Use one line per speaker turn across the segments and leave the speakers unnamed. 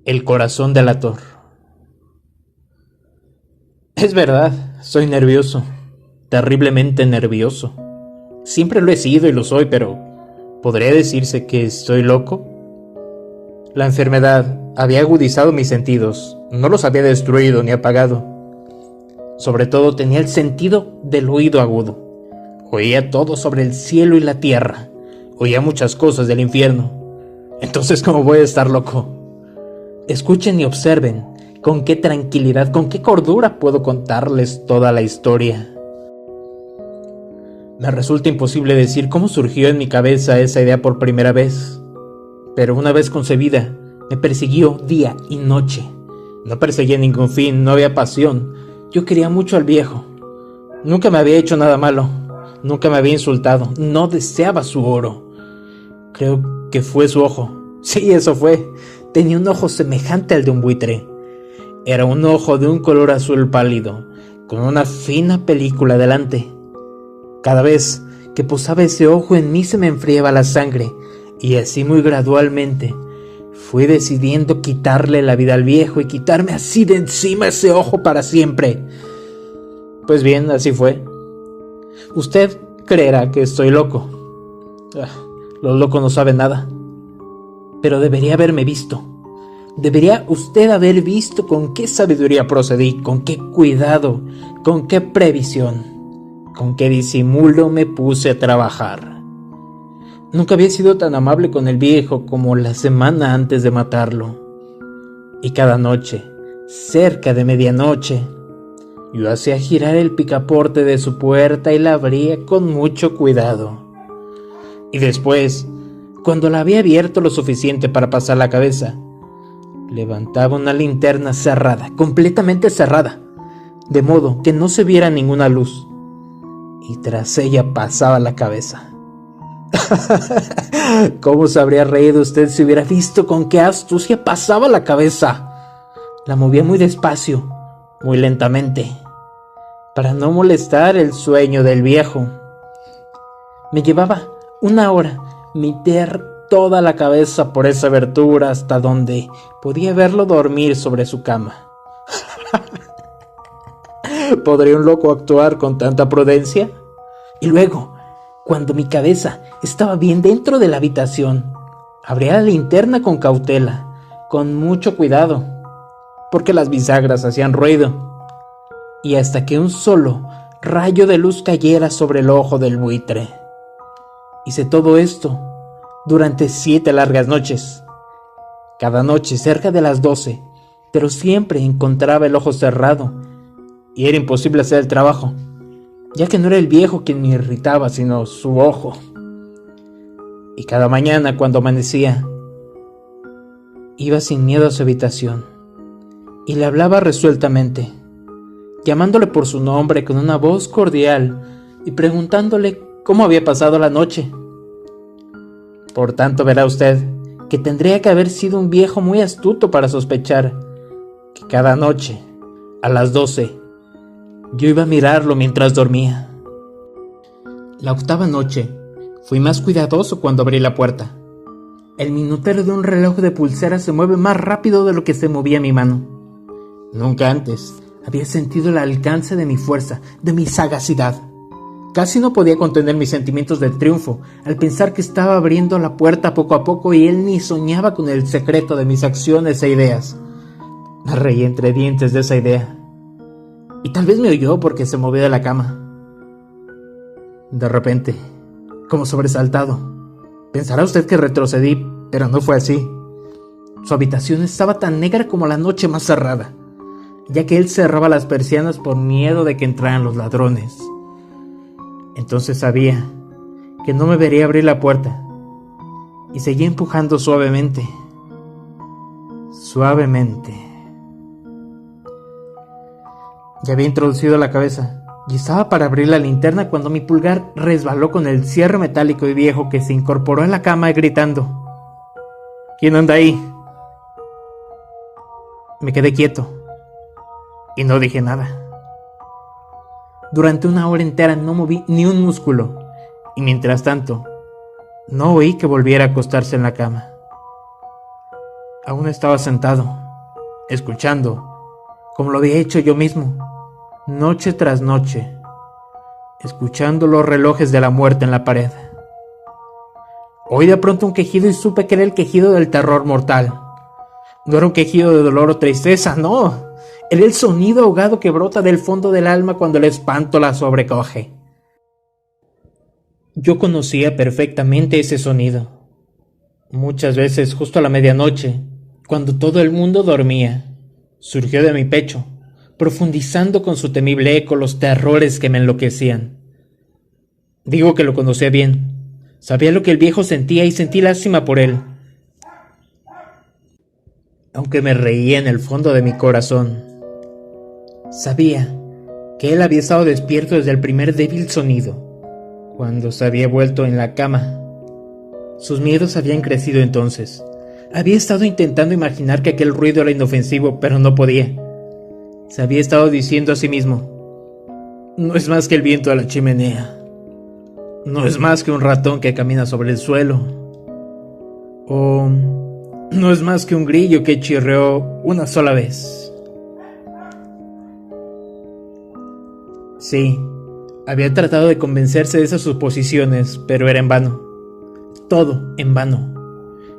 El corazón delator. Es verdad, soy nervioso, terriblemente nervioso. Siempre lo he sido y lo soy, pero ¿podría decirse que estoy loco? La enfermedad había agudizado mis sentidos, no los había destruido ni apagado. Sobre todo tenía el sentido del oído agudo. Oía todo sobre el cielo y la tierra. Oía muchas cosas del infierno. Entonces, ¿cómo voy a estar loco? Escuchen y observen con qué tranquilidad, con qué cordura puedo contarles toda la historia. Me resulta imposible decir cómo surgió en mi cabeza esa idea por primera vez, pero una vez concebida, me persiguió día y noche. No perseguía ningún fin, no había pasión. Yo quería mucho al viejo. Nunca me había hecho nada malo, nunca me había insultado, no deseaba su oro. Creo que fue su ojo. Sí, eso fue. Tenía un ojo semejante al de un buitre. Era un ojo de un color azul pálido, con una fina película delante. Cada vez que posaba ese ojo en mí se me enfriaba la sangre, y así muy gradualmente fui decidiendo quitarle la vida al viejo y quitarme así de encima ese ojo para siempre. Pues bien, así fue. Usted creerá que estoy loco. Los locos no saben nada. Pero debería haberme visto. Debería usted haber visto con qué sabiduría procedí, con qué cuidado, con qué previsión, con qué disimulo me puse a trabajar. Nunca había sido tan amable con el viejo como la semana antes de matarlo. Y cada noche, cerca de medianoche, yo hacía girar el picaporte de su puerta y la abría con mucho cuidado. Y después, cuando la había abierto lo suficiente para pasar la cabeza, levantaba una linterna cerrada, completamente cerrada, de modo que no se viera ninguna luz, y tras ella pasaba la cabeza. ¿Cómo se habría reído usted si hubiera visto con qué astucia pasaba la cabeza? La movía muy despacio, muy lentamente, para no molestar el sueño del viejo. Me llevaba una hora meter toda la cabeza por esa abertura hasta donde podía verlo dormir sobre su cama. ¿Podría un loco actuar con tanta prudencia? Y luego, cuando mi cabeza estaba bien dentro de la habitación, abría la linterna con cautela, con mucho cuidado, porque las bisagras hacían ruido, y hasta que un solo rayo de luz cayera sobre el ojo del buitre. Hice todo esto durante 7 largas noches, cada noche cerca de las 12, pero siempre encontraba el ojo cerrado y era imposible hacer el trabajo, ya que no era el viejo quien me irritaba, sino su ojo. Y cada mañana cuando amanecía, iba sin miedo a su habitación y le hablaba resueltamente, llamándole por su nombre con una voz cordial y preguntándole cómo había pasado la noche. Por tanto, verá usted que tendría que haber sido un viejo muy astuto para sospechar que cada noche, a las 12, yo iba a mirarlo mientras dormía. La 8ª noche, fui más cuidadoso cuando abrí la puerta. El minutero de un reloj de pulsera se mueve más rápido de lo que se movía mi mano. Nunca antes había sentido el alcance de mi fuerza, de mi sagacidad. Casi no podía contener mis sentimientos de triunfo al pensar que estaba abriendo la puerta poco a poco y él ni soñaba con el secreto de mis acciones e ideas. Me reí entre dientes de esa idea. Y tal vez me oyó porque se movió de la cama. De repente, como sobresaltado, pensará usted que retrocedí, pero no fue así. Su habitación estaba tan negra como la noche más cerrada, ya que él cerraba las persianas por miedo de que entraran los ladrones. Entonces sabía que no me vería abrir la puerta y seguí empujando suavemente. Ya había introducido la cabeza y estaba para abrir la linterna cuando mi pulgar resbaló con el cierre metálico y viejo que se incorporó en la cama gritando: ¿Quién anda ahí? Me quedé quieto y no dije nada. Durante 1 hora entera no moví ni un músculo, y mientras tanto, no oí que volviera a acostarse en la cama. Aún estaba sentado, escuchando, como lo había hecho yo mismo, noche tras noche, escuchando los relojes de la muerte en la pared. Oí de pronto un quejido y supe que era el quejido del terror mortal. No era un quejido de dolor o tristeza, no. Era el sonido ahogado que brota del fondo del alma cuando el espanto la sobrecoge. Yo conocía perfectamente ese sonido. Muchas veces, justo a la medianoche, cuando todo el mundo dormía, surgió de mi pecho, profundizando con su temible eco los terrores que me enloquecían. Digo que lo conocía bien. Sabía lo que el viejo sentía y sentí lástima por él. Aunque me reía en el fondo de mi corazón, sabía que él había estado despierto desde el primer débil sonido, cuando se había vuelto en la cama. Sus miedos habían crecido entonces. Había estado intentando imaginar que aquel ruido era inofensivo, pero no podía. Se había estado diciendo a sí mismo: no es más que el viento de la chimenea. No es más que un ratón que camina sobre el suelo. O no es más que un grillo que chirrió una sola vez. Sí, había tratado de convencerse de esas suposiciones, pero era en vano. Todo en vano,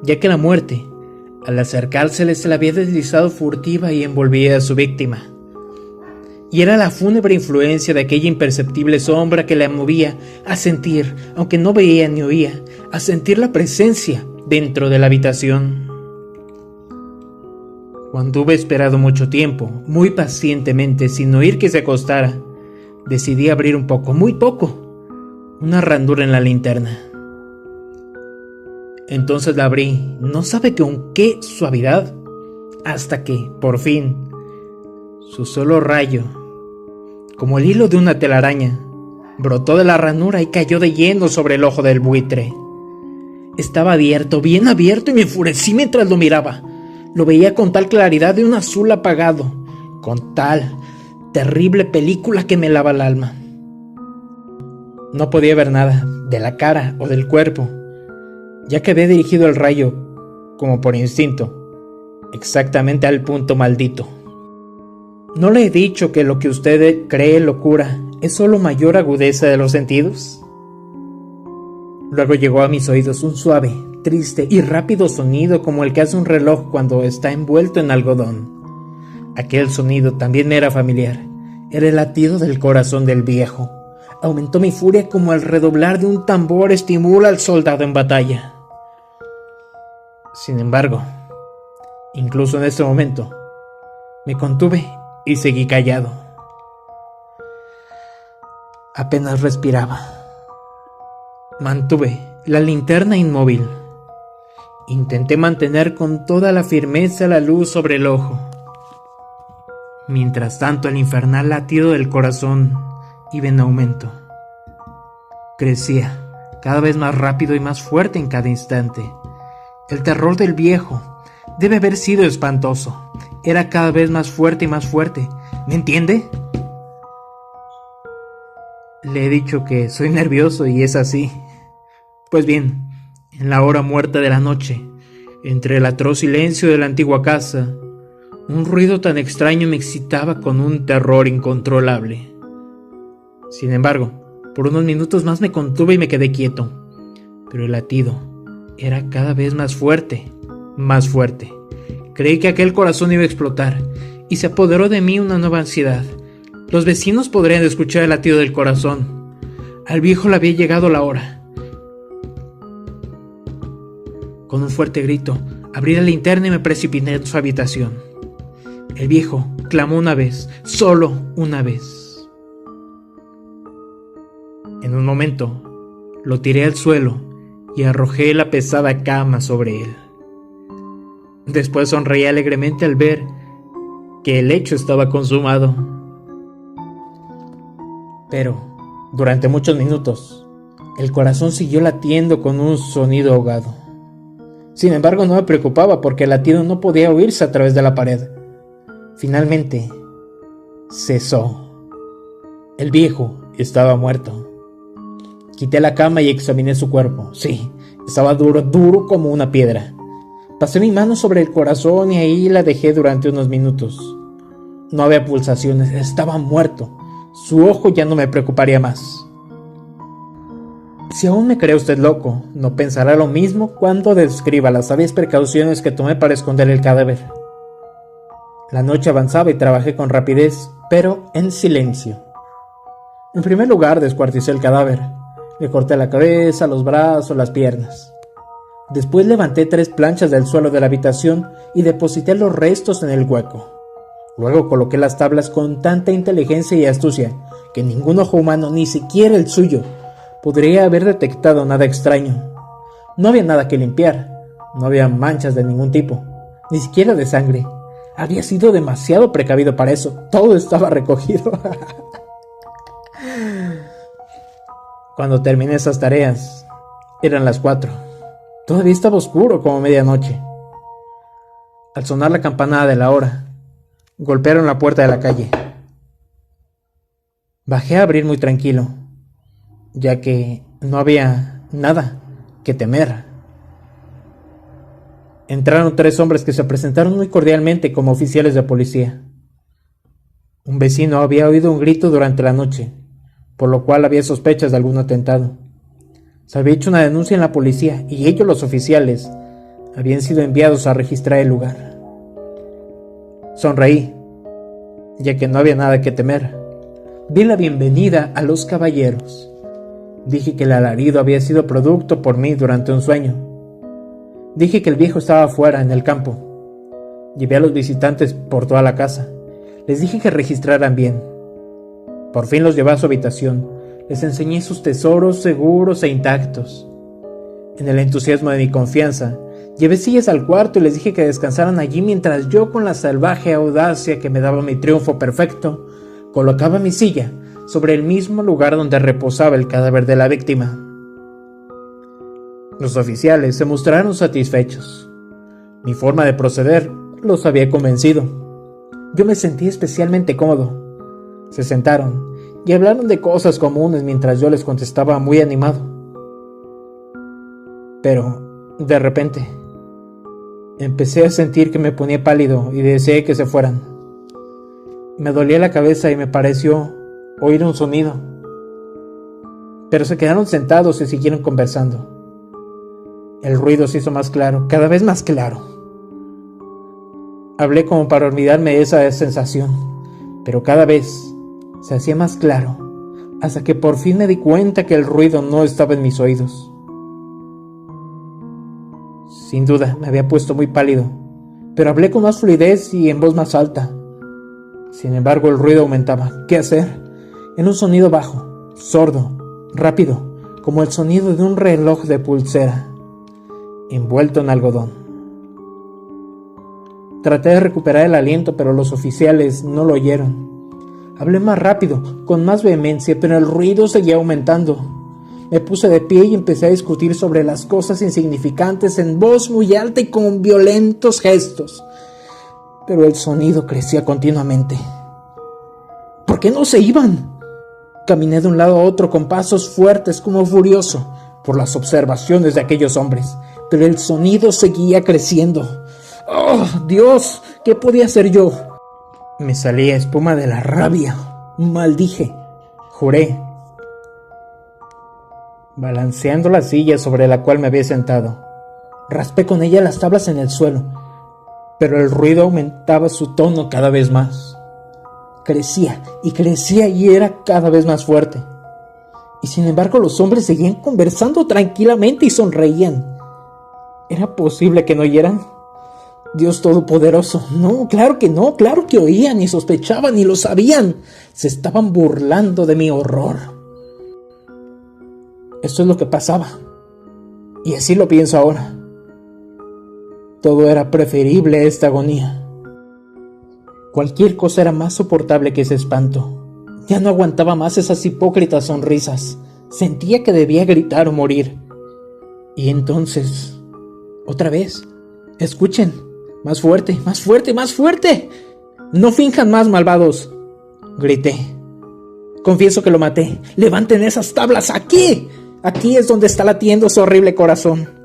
ya que la muerte, al acercársele, se la había deslizado furtiva y envolvía a su víctima. Y era la fúnebre influencia de aquella imperceptible sombra que la movía a sentir, aunque no veía ni oía, a sentir la presencia dentro de la habitación. Cuando hube esperado mucho tiempo, muy pacientemente, sin oír que se acostara, decidí abrir un poco, muy poco, una ranura en la linterna. Entonces la abrí, no sabe con qué suavidad, hasta que, por fin, su solo rayo, como el hilo de una telaraña, brotó de la ranura y cayó de lleno sobre el ojo del buitre. Estaba abierto, bien abierto, y me enfurecí mientras lo miraba. Lo veía con tal claridad de un azul apagado, con tal terrible película que me lava el alma. No podía ver nada, de la cara o del cuerpo, ya que había dirigido el rayo, como por instinto, exactamente al punto maldito. ¿No le he dicho que lo que usted cree locura es solo mayor agudeza de los sentidos? Luego llegó a mis oídos un suave, triste y rápido sonido como el que hace un reloj cuando está envuelto en algodón. Aquel sonido también me era familiar. Era el latido del corazón del viejo. Aumentó mi furia como el redoblar de un tambor estimula al soldado en batalla. Sin embargo, incluso en ese momento, me contuve y seguí callado. Apenas respiraba. Mantuve la linterna inmóvil. Intenté mantener con toda la firmeza la luz sobre el ojo. Mientras tanto, el infernal latido del corazón iba en aumento. Crecía, cada vez más rápido y más fuerte en cada instante. El terror del viejo debe haber sido espantoso. Era cada vez más fuerte y más fuerte. ¿Me entiende? Le he dicho que soy nervioso y es así. Pues bien, en la hora muerta de la noche, entre el atroz silencio de la antigua casa, un ruido tan extraño me excitaba con un terror incontrolable. Sin embargo, por unos minutos más me contuve y me quedé quieto, pero el latido era cada vez más fuerte, más fuerte. Creí que aquel corazón iba a explotar, y se apoderó de mí una nueva ansiedad. Los vecinos podrían escuchar el latido del corazón. Al viejo le había llegado la hora. Con un fuerte grito, abrí la linterna y me precipité en su habitación. El viejo clamó una vez, solo una vez. En un momento, lo tiré al suelo y arrojé la pesada cama sobre él. Después sonreí alegremente al ver que el hecho estaba consumado. Pero, durante muchos minutos, el corazón siguió latiendo con un sonido ahogado. Sin embargo, no me preocupaba porque el latido no podía oírse a través de la pared. Finalmente, cesó. El viejo estaba muerto. Quité la cama y examiné su cuerpo. Sí, estaba duro como una piedra. Pasé mi mano sobre el corazón y ahí la dejé durante unos minutos. No había pulsaciones, estaba muerto. Su ojo ya no me preocuparía más. Si aún me cree usted loco, no pensará lo mismo cuando describa las sabias precauciones que tomé para esconder el cadáver. La noche avanzaba y trabajé con rapidez, pero en silencio. En primer lugar, descuarticé el cadáver. Le corté la cabeza, los brazos, las piernas. Después levanté 3 planchas del suelo de la habitación y deposité los restos en el hueco. Luego coloqué las tablas con tanta inteligencia y astucia que ningún ojo humano, ni siquiera el suyo, podría haber detectado nada extraño. No había nada que limpiar, no había manchas de ningún tipo, ni siquiera de sangre. Había sido demasiado precavido para eso, todo estaba recogido. Cuando terminé esas tareas, eran las 4. Todavía estaba oscuro como medianoche. Al sonar la campanada de la hora, golpearon la puerta de la calle. Bajé a abrir muy tranquilo, ya que no había nada que temer. Entraron 3 hombres que se presentaron muy cordialmente como oficiales de policía. Un vecino había oído un grito durante la noche, por lo cual había sospechas de algún atentado. Se había hecho una denuncia en la policía y ellos, los oficiales, habían sido enviados a registrar el lugar. Sonreí, ya que no había nada que temer. Di la bienvenida a los caballeros. Dije que el alarido había sido producto por mí durante un sueño. Dije que el viejo estaba afuera, en el campo. Llevé a los visitantes por toda la casa. Les dije que registraran bien. Por fin los llevé a su habitación. Les enseñé sus tesoros seguros e intactos. En el entusiasmo de mi confianza, llevé sillas al cuarto y les dije que descansaran allí mientras yo, con la salvaje audacia que me daba mi triunfo perfecto, colocaba mi silla sobre el mismo lugar donde reposaba el cadáver de la víctima. Los oficiales se mostraron satisfechos. Mi forma de proceder los había convencido. Yo me sentí especialmente cómodo. Se sentaron y hablaron de cosas comunes mientras yo les contestaba muy animado. Pero, de repente, empecé a sentir que me ponía pálido y deseé que se fueran. Me dolía la cabeza y me pareció oír un sonido. Pero se quedaron sentados y siguieron conversando. El ruido se hizo más claro, cada vez más claro. Hablé como para olvidarme de esa sensación, pero cada vez se hacía más claro, hasta que por fin me di cuenta que el ruido no estaba en mis oídos. Sin duda, me había puesto muy pálido, pero hablé con más fluidez y en voz más alta. Sin embargo, el ruido aumentaba. ¿Qué hacer? Era un sonido bajo, sordo, rápido, como el sonido de un reloj de pulsera, envuelto en algodón. Traté de recuperar el aliento, pero los oficiales no lo oyeron. Hablé más rápido, con más vehemencia, pero el ruido seguía aumentando. Me puse de pie y empecé a discutir sobre las cosas insignificantes en voz muy alta y con violentos gestos. Pero el sonido crecía continuamente. ¿Por qué no se iban? Caminé de un lado a otro con pasos fuertes como furioso por las observaciones de aquellos hombres, pero el sonido seguía creciendo. ¡Oh, Dios! ¿Qué podía hacer yo? Me salía espuma de la rabia. Maldije. Juré. Balanceando la silla sobre la cual me había sentado, raspé con ella las tablas en el suelo, pero el ruido aumentaba su tono cada vez más. Crecía y era cada vez más fuerte. Y sin embargo los hombres seguían conversando tranquilamente y sonreían. ¿Era posible que no oyeran? Dios Todopoderoso, no, claro que oían y sospechaban y lo sabían. Se estaban burlando de mi horror. Esto es lo que pasaba, y así lo pienso ahora. Todo era preferible a esta agonía. Cualquier cosa era más soportable que ese espanto. Ya no aguantaba más esas hipócritas sonrisas. Sentía que debía gritar o morir. Y entonces, otra vez, escuchen, más fuerte, más fuerte, más fuerte. No finjan más, malvados, grité. Confieso que lo maté. Levanten esas tablas aquí. Aquí es donde está latiendo su horrible corazón.